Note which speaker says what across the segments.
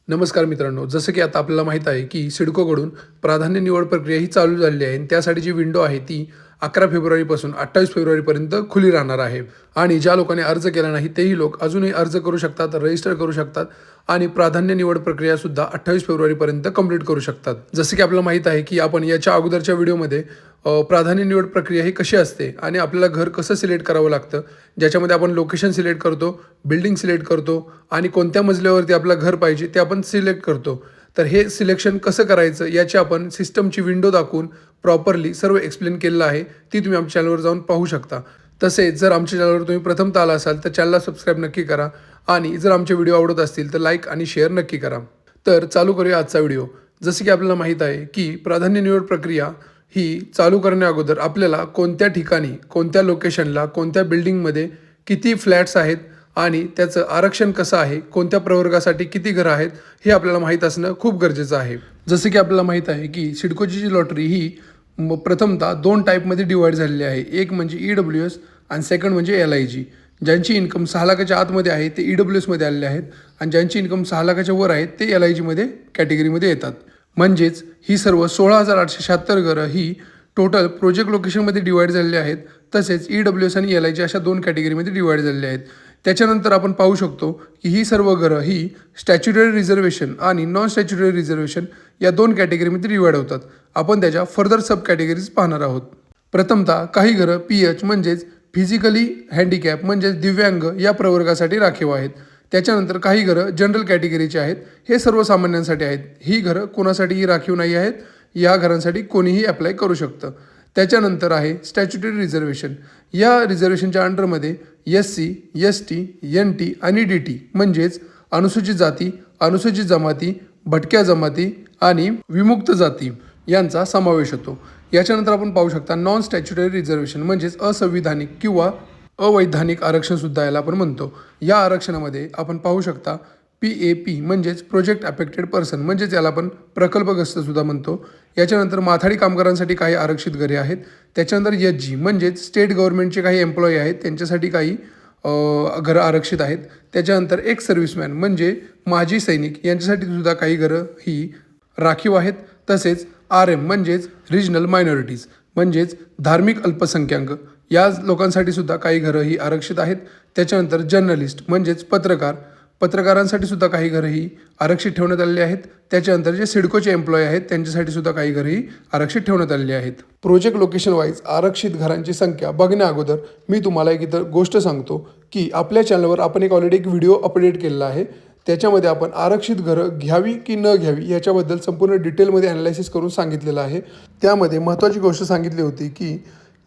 Speaker 1: नमस्कार मित्रांनो, जसं की आता आपल्याला माहीत आहे की सिडकोकडून प्राधान्य निवड प्रक्रिया ही चालू झालेली आहे आणि त्यासाठी जी विंडो आहे ती 11 फेब्रुवारीपासून 28 फेब्रुवारीपर्यंत खुली राहणार आहे. आणि ज्या लोकांनी अर्ज केला नाही तेही लोक अजूनही अर्ज करू शकतात, रजिस्टर करू शकतात आणि प्राधान्य निवड प्रक्रियासुद्धा 28 फेब्रुवारीपर्यंत कंप्लीट करू शकतात. जसं की आपल्याला माहीत आहे की आपण याच्या अगोदरच्या व्हिडिओमध्ये प्राधान्य निवड प्रक्रिया ही कशी असते आणि आपल्याला घर कसं सिलेक्ट करावं लागतं, ज्याच्यामध्ये आपण लोकेशन सिलेक्ट करतो, बिल्डिंग सिलेक्ट करतो आणि कोणत्या मजल्यावरती आपलं घर पाहिजे ते आपण सिलेक्ट करतो. तर हे सिलेक्शन कसं करायचं याची आपण सिस्टमची विंडो दाखवून प्रॉपरली सर्व एक्सप्लेन केलेलं आहे. ती तुम्ही आमच्या चॅनलवर जाऊन पाहू शकता. तसेच जर आमच्या चॅनलवर तुम्ही प्रथमतः आला असाल तर चॅनलला सबस्क्राईब नक्की करा आणि जर आमचे व्हिडिओ आवडत असतील तर लाईक आणि शेअर नक्की करा. तर चालू करूया आजचा व्हिडिओ. जसं की आपल्याला माहीत आहे की प्राधान्य निवड प्रक्रिया ही चालू करण्या अगोदर आपल्याला कोणत्या ठिकाणी, कोणत्या लोकेशनला, कोणत्या बिल्डिंगमध्ये किती फ्लॅट्स आहेत आणि त्याचं आरक्षण कसं आहे, कोणत्या प्रवर्गासाठी किती घरं आहेत, हे आपल्याला माहीत असणं खूप गरजेचं आहे. जसं की आपल्याला माहीत आहे की सिडकोची जी लॉटरी ही प्रथमतः 2 टाईपमध्ये डिवाईड झालेली आहे. एक म्हणजे EWS आणि सेकंड म्हणजे LIG. ज्यांची इन्कम 6 लाखाच्या आतमध्ये आहे ते EWSमध्ये आलेले आहेत आणि ज्यांची इन्कम 6 लाखाच्या वर आहेत ते LIGमध्ये कॅटेगरीमध्ये येतात. म्हणजेच ही सर्व 16,876 घरं ही टोटल प्रोजेक्ट लोकेशनमध्ये डिवाईड झालेली आहेत. तसेच EWS आणि LIG अशा 2 कॅटेगरीमध्ये डिवाईड झालेले आहेत. त्याच्यानंतर आपण पाहू शकतो की ही सर्व घरं ही स्टॅच्युटरी रिझर्वेशन आणि नॉन स्टॅच्युटरी रिझर्वेशन या 2 कॅटेगरीमध्ये डिवाईड होतात. आपण त्याच्या फर्दर सब कॅटेगरीज पाहणार आहोत. प्रथमतः काही घरं PH म्हणजेच फिजिकली हँडिकॅप म्हणजेच दिव्यांग या प्रवर्गासाठी राखीव आहेत. त्याच्यानंतर काही घरं जनरल कॅटेगरीची आहेत. हे सर्वसामान्यांसाठी आहेत. ही घरं कोणासाठीही राखीव नाही आहेत. या घरांसाठी कोणीही अप्लाय करू शकतं. त्याच्यानंतर आहे स्टॅच्युटरी रिझर्वेशन. या रिझर्वेशनच्या अंडरमध्ये SC, ST, NT आणि DT म्हणजेच अनुसूचित जाती, अनुसूचित जमाती, भटक्या जमाती आणि विमुक्त जाती यांचा समावेश होतो. याच्यानंतर आपण पाहू शकता नॉन स्टॅच्युटरी रिझर्वेशन म्हणजेच असंविधानिक किंवा अवैधानिक आरक्षणसुद्धा याला आपण म्हणतो. या आरक्षणामध्ये आपण पाहू शकता PAP म्हणजेच प्रोजेक्ट अफेक्टेड पर्सन म्हणजेच याला आपण प्रकल्पग्रस्तसुद्धा म्हणतो. याच्यानंतर माथाडी कामगारांसाठी काही आरक्षित घरे आहेत. त्याच्यानंतर SG म्हणजेच स्टेट गव्हर्नमेंटचे काही एम्प्लॉई आहेत त्यांच्यासाठी काही घरं आरक्षित आहेत. त्याच्यानंतर एक्स सर्व्हिसमॅन म्हणजे माजी सैनिक यांच्यासाठी सुद्धा काही घरं ही राखीव आहेत. तसेच RM म्हणजेच रिजनल मायनॉरिटीज म्हणजेच धार्मिक अल्पसंख्याक या लोकांसाठी सुद्धा काही घरं ही आरक्षित आहेत. त्याच्यानंतर जर्नलिस्ट म्हणजेच पत्रकारांसाठी सुद्धा काही घरं ही आरक्षित ठेवण्यात आलेली आहेत. त्याच्यानंतर जे सिडकोचे एम्प्लॉई आहेत त्यांच्यासाठी सुद्धा काही घरं ही आरक्षित ठेवण्यात आलेली आहेत. प्रोजेक्ट लोकेशन वाईज आरक्षित घरांची संख्या बघण्या अगोदर मी तुम्हाला एक इतर गोष्ट सांगतो की आपल्या चॅनलवर आपण ऑलरेडी एक व्हिडिओ अपडेट केलेला आहे. त्याच्यामध्ये आपण आरक्षित घरं घ्यावी की न घ्यावी याच्याबद्दल संपूर्ण डिटेलमध्ये ॲनालायसिस करून सांगितलेलं आहे. त्यामध्ये महत्त्वाची गोष्ट सांगितली होती की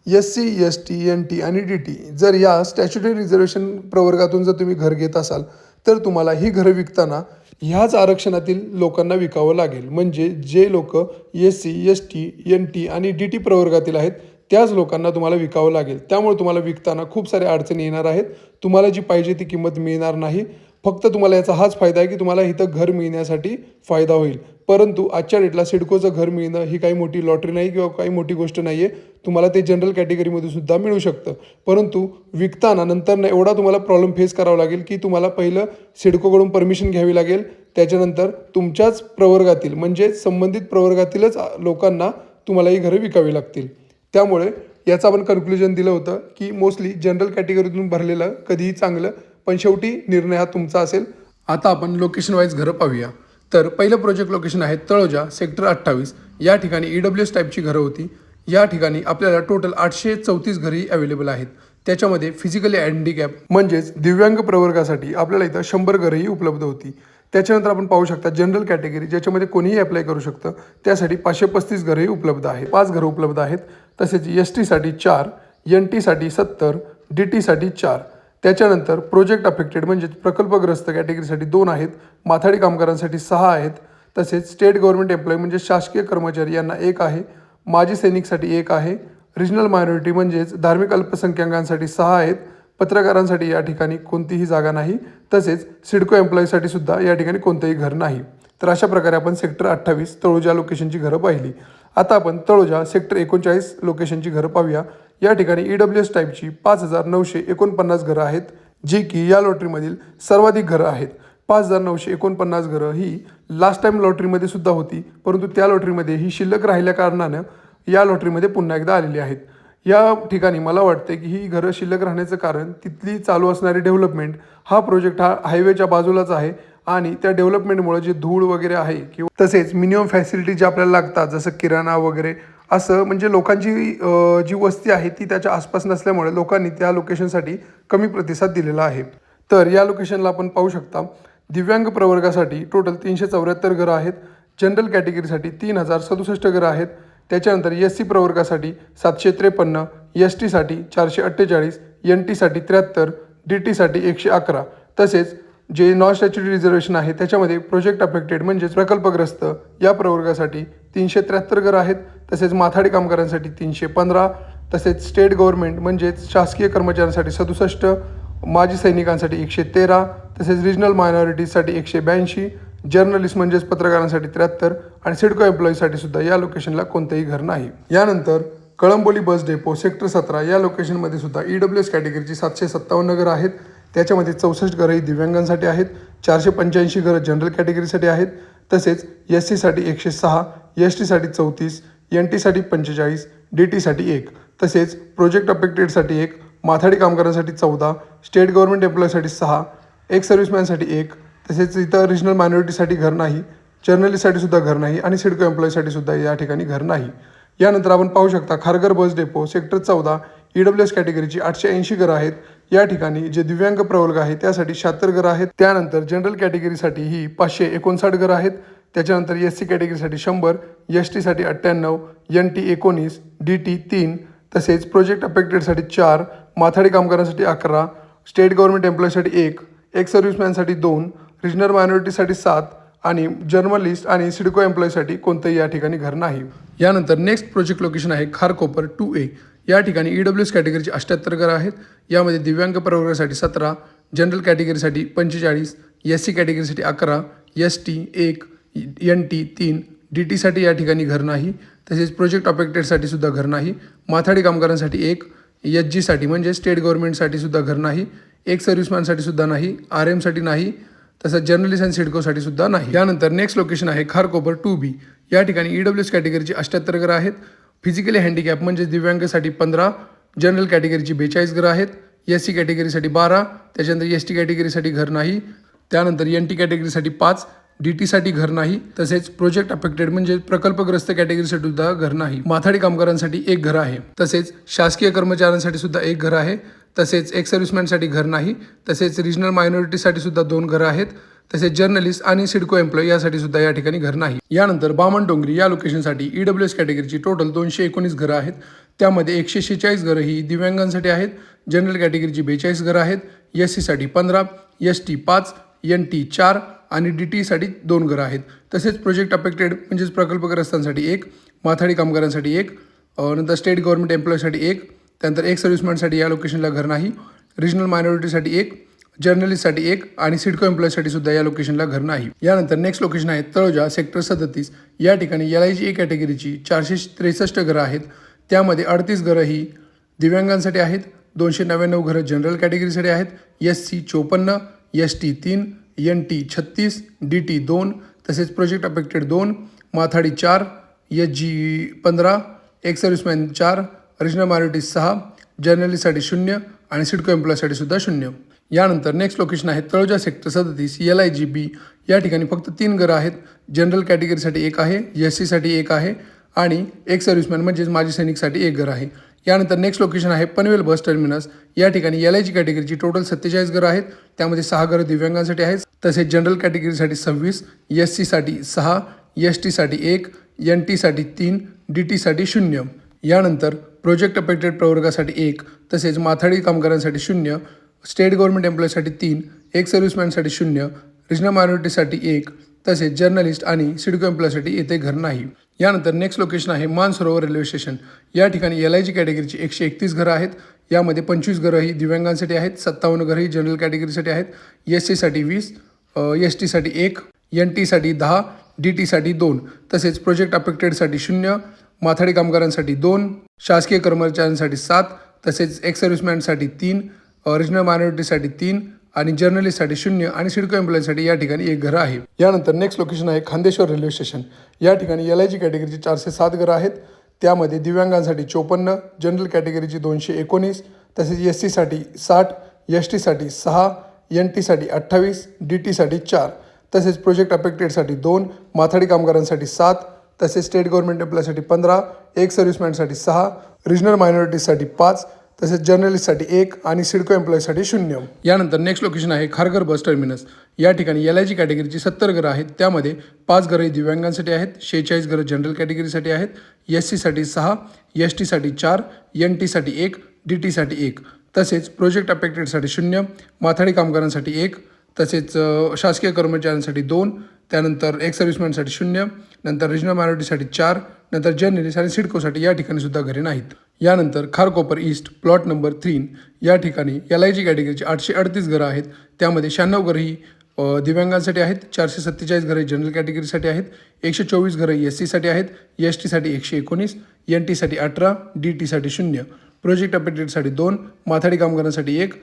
Speaker 1: SC, ST, NT आणि DT जर या स्टॅच्युटरी रिझर्वेशन प्रवर्गातून जर तुम्ही घर घेत असाल तर तुम्हाला ही घरं विकताना ह्याच आरक्षणातील लोकांना विकावं लागेल. म्हणजे जे लोक SC, ST, NT आणि DT प्रवर्गातील आहेत त्याच लोकांना तुम्हाला विकावं लागेल. त्यामुळे तुम्हाला विकताना खूप साऱ्या अडचणी येणार आहेत. तुम्हाला जी पाहिजे ती किंमत मिळणार नाही. फक्त तुम्हाला याचा हाच फायदा आहे की तुम्हाला इथं घर मिळण्यासाठी फायदा होईल. परंतु आजच्या डेटला सिडकोचं घर मिळणं ही काही मोठी लॉटरी नाही किंवा काही मोठी गोष्ट नाही आहे. तुम्हाला ते जनरल कॅटेगरीमध्ये सुद्धा मिळू शकतं. परंतु विकताना नंतर एवढा तुम्हाला प्रॉब्लेम फेस करावा लागेल की तुम्हाला पहिलं सिडकोकडून परमिशन घ्यावी लागेल. त्याच्यानंतर तुमच्याच प्रवर्गातील म्हणजे संबंधित प्रवर्गातीलच लोकांना तुम्हाला ही घरं विकावी लागतील. त्यामुळे याचं आपण कन्क्लुजन दिलं होतं की मोस्टली जनरल कॅटेगरीतून भरलेलं कधीही चांगलं, पण शेवटी निर्णय हा तुमचा असेल. आता आपण लोकेशन वाईज घरं पाहूया. तर पहिलं प्रोजेक्ट लोकेशन आहे तळोजा सेक्टर 28. या ठिकाणी EWS टाईपची घरं होती. या ठिकाणी आपल्याला टोटल 834 घरही अवेलेबल आहेत. त्याच्यामध्ये फिजिकली हँडिकॅप म्हणजेच दिव्यांग प्रवर्गासाठी आपल्याला इथं 100 घरंही उपलब्ध होती. त्याच्यानंतर आपण पाहू शकता जनरल कॅटेगरी ज्याच्यामध्ये कोणीही अप्लाय करू शकतं त्यासाठी 535 घरंही उपलब्ध आहेत. 5 घरं उपलब्ध आहेत. तसेच ST साठी 4, NT साठी 70, DT साठी 4. त्याच्यानंतर प्रोजेक्ट अफेक्टेड म्हणजेच प्रकल्पग्रस्त कॅटेगरीसाठी 2 आहेत. माथाडी कामगारांसाठी 6 आहेत. तसेच स्टेट गव्हर्नमेंट एम्प्लॉई म्हणजे शासकीय कर्मचारी यांना 1 आहे. माजी सैनिकसाठी 1 आहे. रिजनल मायनॉरिटी म्हणजेच धार्मिक अल्पसंख्याकांसाठी 6 आहेत. पत्रकारांसाठी या ठिकाणी कोणतीही जागा नाही. तसेच सिडको एम्प्लॉईसाठी सुद्धा या ठिकाणी कोणतंही घर नाही. तर अशा प्रकारे आपण सेक्टर 28 तळोजा लोकेशनची घरं पाहिली. आता आपण तळोजा सेक्टर 39 लोकेशनची घरं पाहूया. या ठिकाणी EWS टाईपची 5,949 घरं आहेत जी की या लॉटरीमधील सर्वाधिक घरं आहेत. 5,949 घरं ही लास्ट टाईम लॉटरीमध्ये सुद्धा होती, परंतु त्या लॉटरीमध्ये ही शिल्लक राहिल्या कारणानं या लॉटरीमध्ये पुन्हा एकदा आलेली आहेत. या ठिकाणी मला वाटते की ही घरं शिल्लक राहण्याचं कारण तिथली चालू असणारी डेव्हलपमेंट. हा प्रोजेक्ट हा हायवेच्या बाजूलाच आहे आणि त्या डेव्हलपमेंटमुळे जे धूळ वगैरे आहे किंवा तसेच मिनिमम फॅसिलिटी जे आपल्याला लागतात जसं किराणा वगैरे असं म्हणजे लोकांची जी वस्ती आहे ती त्याच्या आसपास नसल्यामुळे लोकांनी त्या लोकेशनसाठी कमी प्रतिसाद दिलेला आहे. तर या लोकेशनला आपण पाहू शकता दिव्यांग प्रवर्गासाठी टोटल 374 घरं आहेत. जनरल कॅटेगरीसाठी 3,067 घरं आहेत. त्याच्यानंतर SC प्रवर्गासाठी 753, STसाठी 448, NTसाठी 73, DTसाठी 111. तसेच जे नॉन स्टॅच्युटरी रिझर्वेशन आहे त्याच्यामध्ये प्रोजेक्ट अफेक्टेड म्हणजेच प्रकल्पग्रस्त या प्रवर्गासाठी 373 घरं आहेत. तसेच माथाडी कामगारांसाठी 315, तसेच स्टेट गव्हर्नमेंट म्हणजेच शासकीय कर्मचाऱ्यांसाठी 67, माजी सैनिकांसाठी 113, तसेच रिजनल मायनॉरिटीजसाठी 182, जर्नलिस्ट म्हणजेच पत्रकारांसाठी 73 आणि सिडको एम्प्लॉईसाठी सुद्धा या लोकेशनला कोणतेही घर नाही. यानंतर कळंबोली बस डेपो सेक्टर 17 या लोकेशनमध्ये सुद्धा EWS कॅटेगरीची 757 घरं आहेत. त्याच्यामध्ये 64 घरं ही दिव्यांगांसाठी आहेत, 485 घरं जनरल कॅटेगरीसाठी आहेत. तसेच SCसाठी 106, STसाठी 34, NTसाठी 45, DTसाठी 1, तसेच प्रोजेक्ट अफेक्टेडसाठी 1, माथाडी कामगारांसाठी 14, स्टेट गव्हर्नमेंट एम्प्लॉईसाठी 6, एक्स सर्व्हिसमॅनसाठी 1, तसेच इतर रिजनल मायनॉरिटीसाठी घर नाही, जर्नलिस्टसाठी सुद्धा घर नाही आणि सिडको एम्प्लॉईसाठी सुद्धा या ठिकाणी घर नाही. यानंतर आपण पाहू शकता Kharghar bus depot sector 14 EWS कॅटेगरीची 880 घरं आहेत. या ठिकाणी जे दिव्यांग प्रवर्ग आहे त्यासाठी 76 घरं आहेत. त्यानंतर जनरल कॅटेगरीसाठी ही 559 घरं आहेत. त्याच्यानंतर SC कॅटेगरीसाठी 100, STसाठी 98, NT 19, DT 3, तसेच प्रोजेक्ट अफेक्टेडसाठी 4, माथाडी कामगारांसाठी 11, स्टेट गव्हर्नमेंट एम्प्लॉईसाठी 1, एक्स सर्व्हिसमॅनसाठी 2, रिजनल मायनॉरिटीसाठी 7 आणि जर्नलिस्ट आणि सिडको एम्प्लॉईसाठी कोणतंही या ठिकाणी घर नाही. यानंतर नेक्स्ट प्रोजेक्ट लोकेशन आहे खारकोपर 2A. या ठिकाणी EWS कॅटेगरीची 78 घरं आहेत. यामध्ये दिव्यांग प्रवर्गासाठी 17, जनरल कॅटेगरीसाठी 45, SC कॅटेगरीसाठी 11, ST 1, NT 3, DTसाठी या ठिकाणी घर नाही. तसेच प्रोजेक्ट अफेक्टेडसाठी सुद्धा घर नाही. माथाडी कामगारांसाठी 1, SGसाठी म्हणजे स्टेट गव्हर्नमेंटसाठी सुद्धा घर नाही. एक सर्व्हिसमॅनसाठी सुद्धा नाही, RMसाठी नाही, तसंच जर्नलिस्ट आणि सिडकोसाठी सुद्धा नाही. यानंतर नेक्स्ट लोकेशन आहे खारकोपर 2B. या ठिकाणी EWS कॅटेगरीची 78 घरं आहेत. फिजिकली हँडिकॅप म्हणजे दिव्यांगासाठी 15, जनरल कॅटेगरीची 42 घरं आहेत. SC कॅटेगरीसाठी 12, त्याच्यानंतर ST कॅटेगरीसाठी घर नाही. त्यानंतर NT कॅटेगरीसाठी 5, DTसाठी घर नाही. तसेच प्रोजेक्ट अफेक्टेड म्हणजे प्रकल्पग्रस्त कॅटेगरीसाठी सुद्धा घर नाही. माथाडी कामगारांसाठी 1 घर आहे. तसेच शासकीय कर्मचाऱ्यांसाठी सुद्धा 1 घर आहे. तसेच एक्स सर्व्हिसमॅनसाठी घर नाही. तसेच रिजनल मायनॉरिटीसाठी सुद्धा 2 घरं आहेत. तसेच जर्नलिस्ट आणि सिडको एम्प्लॉई यासाठी सुद्धा या ठिकाणी घर नाही. यानंतर बामणडोंगरी या लोकेशनसाठी EWS कॅटेगरीची टोटल 219 घरं आहेत. त्यामध्ये 146 घरं ही दिव्यांगांसाठी आहेत. जनरल कॅटेगरीची 42 घरं आहेत. SCसाठी 15, ST 5, NT 4 आणि DTसाठी 2 घरं आहेत. तसेच प्रोजेक्ट अफेक्टेड म्हणजेच प्रकल्पग्रस्तांसाठी 1, माथाडी कामगारांसाठी 1, नंतर स्टेट गव्हर्नमेंट एम्प्लॉईसाठी 1, त्यानंतर एक सर्व्हिसमॅनसाठी या लोकेशनला घर नाही. रिजनल मायनॉरिटीसाठी 1, जर्नलिस्टसाठी 1 आणि सिडको एम्प्लॉईसाठी सुद्धा या लोकेशनला घर नाही. यानंतर नेक्स्ट लोकेशन आहे तळोजा सेक्टर 37. या ठिकाणी LIG कॅटेगरीची 463 घरं आहेत. त्यामध्ये 38 घरं ही दिव्यांगांसाठी आहेत. 299 घरं जनरल कॅटेगरीसाठी आहेत. SC 54, ST 3, NT 36, DT 2, तसेच प्रोजेक्ट अफेक्टेड 2, माथाडी 4, SG 15, ex serviceman 4, regional minorities 6, जर्नलिस्टसाठी 0 आणि सिडको एम्प्लॉईसाठी सुद्धा 0. यानंतर नेक्स्ट लोकेशन आहे तळोजा सेक्टर 37 LIG B. या ठिकाणी फक्त 3 घरं आहेत. जनरल कॅटेगरीसाठी 1 आहे, SCसाठी 1 आहे आणि एक सर्व्हिसमॅन म्हणजेच माजी सैनिकसाठी 1 घर आहे. यानंतर नेक्स्ट लोकेशन आहे पनवेल बस टर्मिनस. या ठिकाणी LIG कॅटेगरीची टोटल 47 घरं आहेत. त्यामध्ये 6 घरं दिव्यांगांसाठी आहेत. तसेच जनरल कॅटेगरीसाठी 26, SCसाठी 6, STसाठी 1, NTसाठी 3, DTसाठी 0. यानंतर प्रोजेक्ट अफेक्टेड प्रवर्गासाठी 1, तसेच माथाडी कामगारांसाठी 0, स्टेट गव्हर्नमेंट एम्प्लॉईसाठी 3, एक सर्व्हिसमॅनसाठी 0, रिजनल मायनॉरिटीसाठी 1, तसेच जर्नलिस्ट आणि सिडको एम्प्लॉईसाठी येथे घर नाही. यानंतर नेक्स्ट लोकेशन आहे मानसरोवर रेल्वे स्टेशन. या ठिकाणी LIG कॅटेगरीची 131 घरं आहेत. यामध्ये 25 घरं ही दिव्यांगांसाठी आहेत. 57 घरं ही जनरल कॅटेगरीसाठी आहेत. SCसाठी 20, STसाठी 1, NTसाठी 10, DTसाठी 2, तसेच प्रोजेक्ट अफेक्टेडसाठी 0, माथाडी कामगारांसाठी 2, शासकीय कर्मचाऱ्यांसाठी 7, तसेच एक्स सर्व्हिसमॅनसाठी 3, रिजनल मायनॉरिटीसाठी 3 आणि जर्नलिस्टसाठी 0 आणि सिडको एम्प्लॉईसाठी या ठिकाणी 1 घरं आहे. यानंतर नेक्स्ट लोकेशन आहे खांदेश्वर रेल्वे स्टेशन. या ठिकाणी LIG कॅटेगरीची 407 घरं आहेत. त्यामध्ये दिव्यांगांसाठी 54, जनरल कॅटेगरीची 219, तसेच SC साठी 60, ST साठी 6, NT साठी 28, DT साठी 4, तसेच प्रोजेक्ट अफेक्टेडसाठी 2, माथाडी कामगारांसाठी 7, तसेच स्टेट गव्हर्नमेंट एम्प्लॉयसाठी 15, एक सर्व्हिसमॅनसाठी 6, रिजनल मायनॉरिटीजसाठी 5, तसेच जर्नलिस्टसाठी 1 आणि सिडको एम्प्लॉईसाठी 0. यानंतर नेक्स्ट लोकेशन आहे खारघर बस टर्मिनस. या ठिकाणी LIG कॅटेगरीची 70 घरं आहेत. त्यामध्ये 5 घरं दिव्यांगांसाठी आहेत, 46 घरं जनरल कॅटेगरीसाठी आहेत, SC साठी 6, ST साठी 4, NT साठी 1, DT साठी 1, तसेच प्रोजेक्ट अफेक्टेडसाठी 0, माथाडी कामगारांसाठी 1, तसेच शासकीय कर्मचाऱ्यांसाठी 2, त्यानंतर एक सर्व्हिसमॅनसाठी 0, नंतर रिजनल मायनॉरिटीसाठी 4, नंतर जर्नलिस्ट आणि सिडकोसाठी या ठिकाणी सुद्धा घरे नाहीत. यानंतर खारकोपर ईस्ट प्लॉट नंबर 3 या ठिकाणी LIG कॅटेगरीची 838 घरं आहेत. त्यामध्ये 96 घरं ही दिव्यांगांसाठी आहेत, 447 घरं जनरल कॅटेगरीसाठी आहेत, 124 घरं SC साठी आहेत, ST साठी 119, NT साठी 18, DT साठी 0, प्रोजेक्ट अफेक्टेडसाठी 2, माथाडी कामगारांसाठी 1,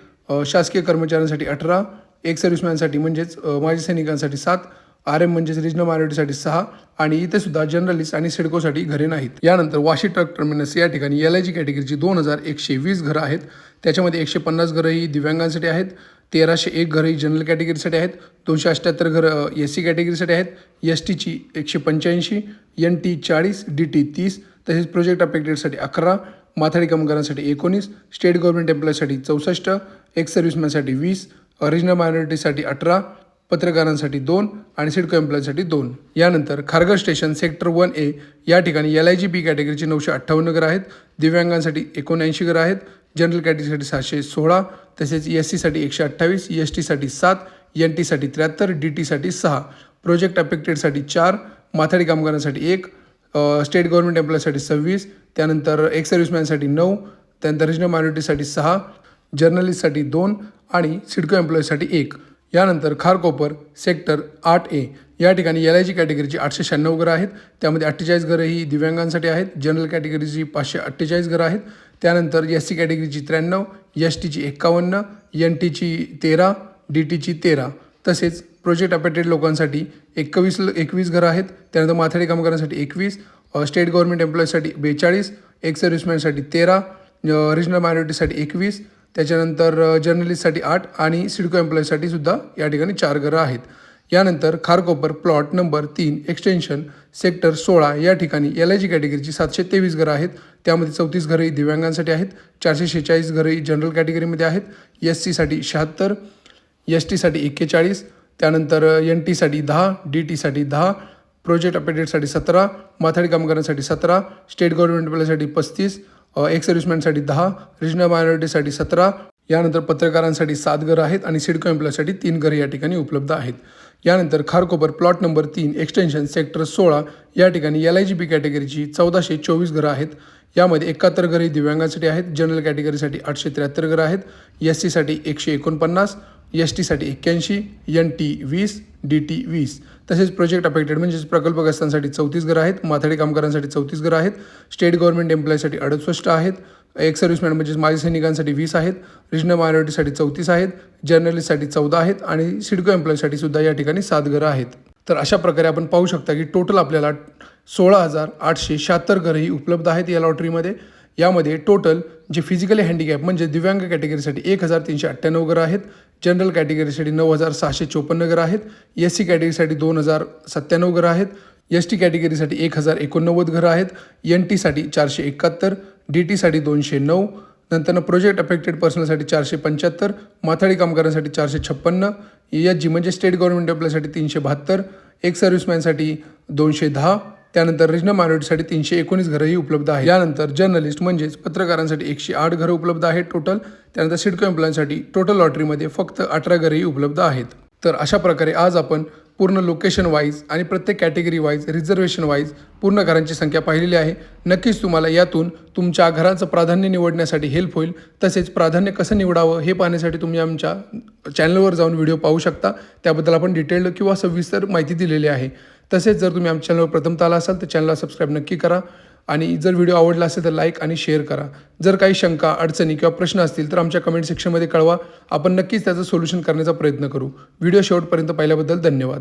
Speaker 1: शासकीय कर्मचाऱ्यांसाठी 18, एक सर्व्हिसमॅनसाठी म्हणजेच माजी सैनिकांसाठी 7, RM म्हणजेच रिजनल मायनॉरिटीसाठी 6 आणि इथे सुद्धा जर्नलिस्ट आणि सिडकोसाठी घरे नाहीत. यानंतर वाशी ट्रक टर्मिनस या ठिकाणी LIG कॅटेगरीची 2120 घरं आहेत. त्याच्यामध्ये 150 घरं ही दिव्यांगांसाठी आहेत, 1301 घरं ही जनरल कॅटेगरीसाठी आहेत, 278 घरं SC कॅटेगरीसाठी आहेत, STची 185, NT 40, DT 30, तसेच प्रोजेक्ट अफेक्टेडसाठी 11, माथाडी कामगारांसाठी 19, स्टेट गव्हर्नमेंट एम्प्लॉयसाठी 64, एक सर्व्हिसमॅनसाठी 20, रिजनल मायनॉरिटीसाठी 18, पत्रकारांसाठी 2 आणि सिडको एम्प्लॉयसाठी 2. यानंतर खारघर स्टेशन सेक्टर 1A या ठिकाणी LIG B कॅटेगरीची 958 घरं आहेत, दिव्यांगांसाठी 79 घरं आहेत, जनरल कॅटेगरीसाठी 716, तसेच SC साठी 128, ST साठी 7, NT साठी 73, DT साठी 6, प्रोजेक्ट अफेक्टेडसाठी 4, माथाडी कामगारांसाठी 1, स्टेट गव्हर्नमेंट एम्प्लॉयसाठी 26, त्यानंतर एक सर्व्हिसमॅनसाठी 9, त्यानंतर रिजनल मायनॉरिटीसाठी 6, जर्नलिस्टसाठी 2 आणि सिडको एम्प्लॉयसाठी 1. यानंतर खारकोपर सेक्टर 8A या ठिकाणी LIG कॅटेगरीची 896 घरं आहेत. त्यामध्ये 48 घरं ही दिव्यांगांसाठी आहेत, जनरल कॅटेगरीची 548 घरं आहेत, त्यानंतर SC कॅटेगरीची 93, STची 51, NTची 13, DTची 13, तसेच प्रोजेक्ट अफेक्टेड लोकांसाठी 21 घरं आहेत. त्यानंतर माथाडी कामगारांसाठी 21, स्टेट गव्हर्नमेंट एम्प्लॉयसाठी 42, एक सर्व्हिसमॅनसाठी 13, रिजनल मायनॉरिटीसाठी 21, त्याच्यानंतर जर्नलिस्टसाठी 8 आणि सिडको एम्प्लॉयसाठी सुद्धा या ठिकाणी 4 घरं आहेत. यानंतर Kharkopar plot number 3 extension sector 16 या ठिकाणी LIG कॅटेगरीची 723 घरं आहेत. त्यामध्ये 34 घरं दिव्यांगांसाठी आहेत, 446 घरं जनरल कॅटेगरीमध्ये आहेत, SC साठी 76, ST साठी 41, त्यानंतर NT साठी 10, DT साठी 10, प्रोजेक्ट अफेक्टेडसाठी 17, माथाडी कामगारांसाठी 17, स्टेट गव्हर्नमेंट एम्प्लॉयसाठी 35, एक सर्व्हिसमॅनसाठी 10, रिजनल मायनॉरिटीसाठी 17. यानंतर पत्रकारांसाठी 7 घरं आहेत आणि सिडको एम्प्लॉयसाठी 3 घरं या ठिकाणी उपलब्ध आहेत. यानंतर Kharkopar plot number 3 extension sector 16 या ठिकाणी LIG B कॅटेगरीची 1424 घरं आहेत. यामध्ये 71 घरं दिव्यांगांसाठी आहेत, जनरल कॅटेगरीसाठी 873 घरं आहेत, SC साठी 149, ST साठी 81, NT 20, DT 20, तसेच प्रोजेक्ट अफेक्टेड म्हणजेच प्रकल्पग्रस्तांसाठी 34 घरं आहेत, माथाडी कामगारांसाठी 34 घरं आहेत, स्टेट गव्हर्नमेंट एम्प्लॉयसाठी 68 आहेत, एक सर्व्हिसमॅन म्हणजेच माजी सैनिकांसाठी 20 आहेत, रिजनल मायनॉरिटीसाठी 34 आहेत, जर्नलिस्टसाठी 14 आहेत आणि सिडको एम्प्लॉयसाठी सुद्धा या ठिकाणी 7 घरं आहेत. तर अशा प्रकारे आपण पाहू शकता की टोटल आपल्याला 16,876 घरं ही उपलब्ध आहेत या लॉटरीमध्ये. यामध्ये टोटल जे फिजिकली हँडिकॅप म्हणजे दिव्यांग कॅटेगरीसाठी 1,398 घरं आहेत, जनरल कॅटेगरीसाठी 9,654 घरं आहेत, SC कॅटेगरीसाठी 2,097 घरं आहेत, ST कॅटेगरीसाठी 1,089 घरं आहेत, NT साठी 471, DT साठी 209, नंतर प्रोजेक्ट अफेक्टेड पर्सनलसाठी 475, माथाडी कामगारांसाठी 456, ESG म्हणजे स्टेट गव्हर्नमेंट एम्प्लॉयसाठी 372, एक सर्व्हिसमॅनसाठी 210, त्यानंतर रिजनल मायनॉरिटीसाठी 319 घरंही उपलब्ध आहेत. यानंतर जर्नलिस्ट म्हणजेच पत्रकारांसाठी 108 घरं उपलब्ध आहेत टोटल. त्यानंतर सिडको एम्प्लॉयसाठी टोटल लॉटरीमध्ये फक्त 18 घरंही उपलब्ध आहेत. तर अशा प्रकारे आज आपण पूर्ण लोकेशन वाईज आणि प्रत्येक कॅटेगरी वाईज रिझर्वेशन वाईज पूर्ण घरांची संख्या पाहिलेली आहे. नक्कीच तुम्हाला यातून तुमच्या घराचं प्राधान्य निवडण्यासाठी हेल्प होईल. तसेच प्राधान्य कसं निवडावं हे पाहण्यासाठी तुम्ही आमच्या चॅनलवर जाऊन व्हिडिओ पाहू शकता. त्याबद्दल आपण डिटेल्ड किंवा सविस्तर माहिती दिलेली आहे. तसेच जर तुम्ही आमच्या चॅनलवर प्रथमतः आला असाल तर चॅनलला सबस्क्राईब नक्की करा. आणि जर व्हिडिओ आवडला असेल तर लाईक आणि शेअर करा. जर काही शंका, अडचणी किंवा प्रश्न असतील तर आमच्या कमेंट सेक्शनमध्ये कळवा. आपण नक्कीच त्याचं सोल्युशन करण्याचा प्रयत्न करू. व्हिडिओ शेवटपर्यंत पाहिल्याबद्दल धन्यवाद.